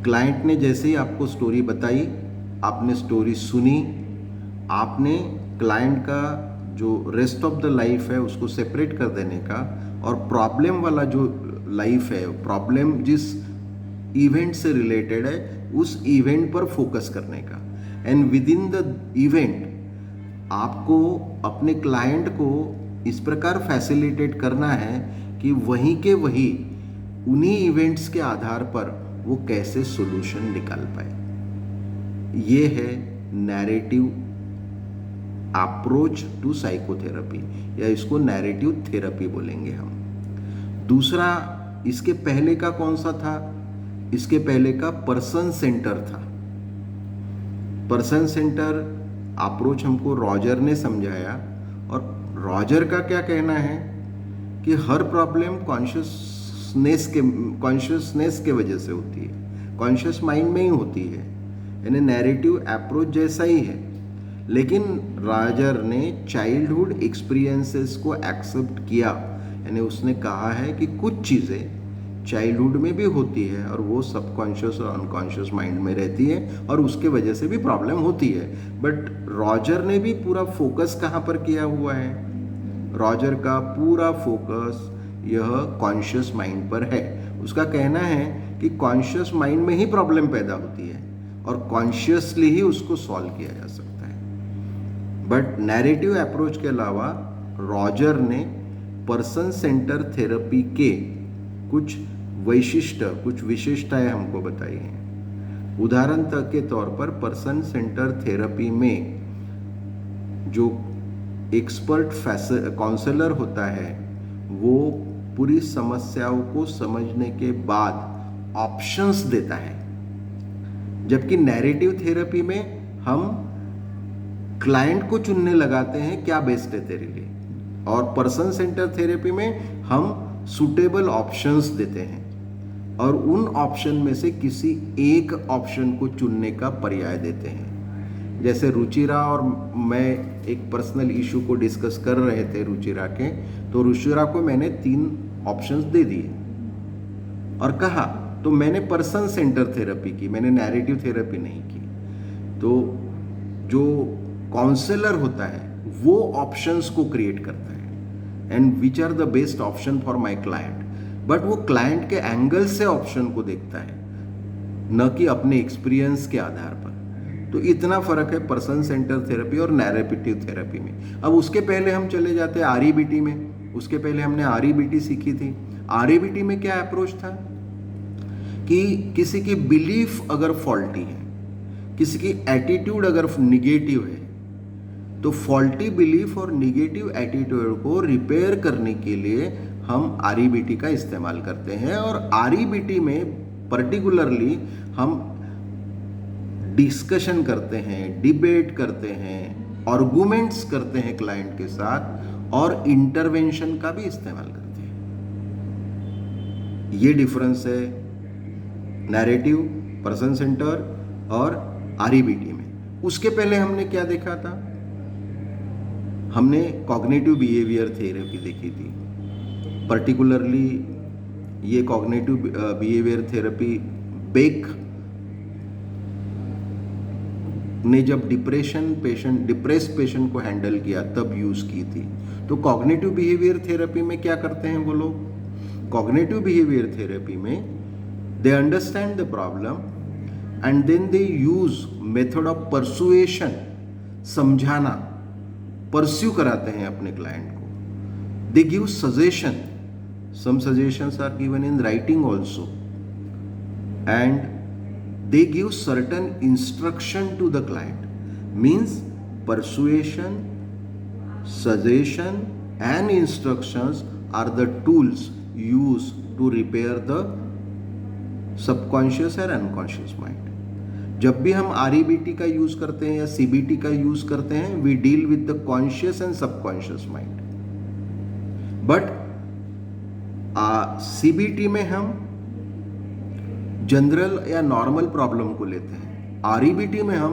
Client ने जैसे ही आपको स्टोरी बताई, आपने स्टोरी सुनी, आपने क्लाइंट का जो रेस्ट ऑफ द लाइफ है उसको सेपरेट कर देने का, और प्रॉब्लम वाला जो लाइफ है, प्रॉब्लम जिस इवेंट से रिलेटेड है उस इवेंट पर फोकस करने का। And with in the event आपको अपने क्लाइंट को इस प्रकार फैसिलिटेट करना है कि वहीं के वहीं उन्हीं इवेंट्स के आधार पर वो कैसे सॉल्यूशन निकाल पाए। ये है नैरेटिव अप्रोच टू साइकोथेरेपी, या इसको नैरेटिव थेरेपी बोलेंगे हम। दूसरा, इसके पहले का कौन सा था? इसके पहले का पर्सन सेंटर था। पर्सन सेंटर अप्रोच हमको रॉजर ने समझाया, और रॉजर का क्या कहना है कि हर प्रॉब्लम कॉन्शियसनेस के वजह से होती है, कॉन्शियस माइंड में ही होती है, यानी नैरेटिव अप्रोच जैसा ही है। लेकिन रॉजर ने चाइल्डहुड एक्सपीरियंसेस को एक्सेप्ट किया, यानी उसने कहा है कि कुछ चीज़ें चाइल्डहुड में भी होती है और वो सबकॉन्शियस और अनकॉन्शियस माइंड में रहती है और उसके वजह से भी प्रॉब्लम होती है। बट रॉजर ने भी पूरा फोकस कहाँ पर किया हुआ है? रॉजर का पूरा फोकस यह कॉन्शियस माइंड पर है। उसका कहना है कि कॉन्शियस माइंड में ही प्रॉब्लम पैदा होती है और कॉन्शियसली ही उसको सॉल्व किया जा सकता है। बट नैरेटिव अप्रोच के अलावा रॉजर ने पर्सन सेंटर थेरेपी के कुछ विशिष्टताएं हमको बताई हैं। उदाहरण तक के तौर पर पर्सन सेंटर थेरेपी में जो एक्सपर्ट काउंसलर होता है वो पूरी समस्याओं को समझने के बाद ऑप्शंस देता है, जबकि नैरेटिव थेरेपी में हम क्लाइंट को चुनने लगाते हैं क्या बेस्ट है तेरे लिए, और पर्सन सेंटर थेरेपी में हम सूटेबल ऑप्शंस देते हैं और उन ऑप्शन में से किसी एक ऑप्शन को चुनने का पर्याय देते हैं। जैसे रुचिरा और मैं एक पर्सनल इशू को डिस्कस कर रहे थे रुचिरा के, तो रुचिरा को मैंने 3 ऑप्शंस दे दिए और कहा, तो मैंने पर्सन सेंटर थेरेपी की, मैंने नैरेटिव थेरेपी नहीं की। तो जो काउंसलर होता है वो ऑप्शंस को क्रिएट करता है and which are the best option for my client, but वो क्लाइंट के एंगल से ऑप्शन को देखता है, न कि अपने एक्सपीरियंस के आधार पर। तो इतना फर्क है पर्सन सेंटर थेरेपी और नैरेटिव थेरेपी में। अब उसके पहले हम चले जाते हैं आरईबीटी में। उसके पहले हमने आरईबीटी सीखी थी। आरईबीटी में क्या अप्रोच था कि किसी की बिलीफ अगर फॉल्टी है, किसी की एटीट्यूड अगर निगेटिव है, तो फॉल्टी बिलीफ और निगेटिव एटीट्यूड को रिपेयर करने के लिए हम आरईबीटी का इस्तेमाल करते हैं। और आरईबीटी में पर्टिकुलरली हम डिस्कशन करते हैं, डिबेट करते हैं, आर्गुमेंट्स करते हैं क्लाइंट के साथ, और इंटरवेंशन का भी इस्तेमाल करते हैं। ये डिफरेंस है नैरेटिव, पर्सन सेंटर और आरईबीटी में। उसके पहले हमने क्या देखा था? हमने कॉग्निटिव बिहेवियर थेरेपी देखी थी। पर्टिकुलरली ये कॉग्निटिव बिहेवियर थेरेपी बेक ने जब डिप्रेस पेशेंट को हैंडल किया तब यूज़ की थी। तो कॉग्निटिव बिहेवियर थेरेपी में क्या करते हैं वो लोग? कॉग्निटिव बिहेवियर थेरेपी में they understand the problem and then they use method of persuasion, समझाना, परस्यू कराते हैं अपने क्लाइंट को। They give suggestion, some suggestions are given in writing also, and they give certain instruction to the client. Means persuasion, suggestion and instructions are the tools used to repair the subconscious और unconscious mind. जब भी हम REBT का use करते हैं या CBT का use करते हैं, we deal with the conscious and subconscious mind. But CBT में हम जनरल या नॉर्मल प्रॉब्लम को लेते हैं। आरईबीटी में हम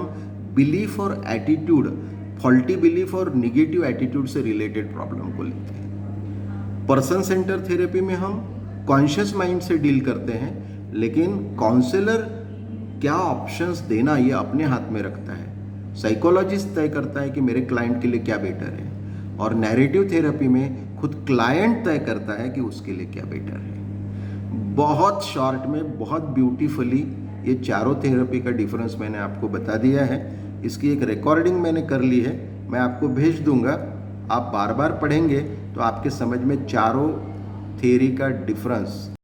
बिलीफ और एटीट्यूड, फॉल्टी बिलीफ और निगेटिव एटीट्यूड से रिलेटेड प्रॉब्लम को लेते हैं। पर्सन सेंटर थेरेपी में हम कॉन्शियस माइंड से डील करते हैं, लेकिन काउंसलर क्या ऑप्शंस देना ये अपने हाथ में रखता है। साइकोलॉजिस्ट तय करता है कि मेरे क्लाइंट के लिए क्या बेटर है, और नैरेटिव थेरेपी में खुद क्लाइंट तय करता है कि उसके लिए क्या बेटर है। बहुत शॉर्ट में, बहुत ब्यूटीफुली ये चारों थेरेपी का डिफरेंस मैंने आपको बता दिया है। इसकी एक रिकॉर्डिंग मैंने कर ली है, मैं आपको भेज दूंगा। आप बार बार पढ़ेंगे तो आपके समझ में चारों थेरी का डिफरेंस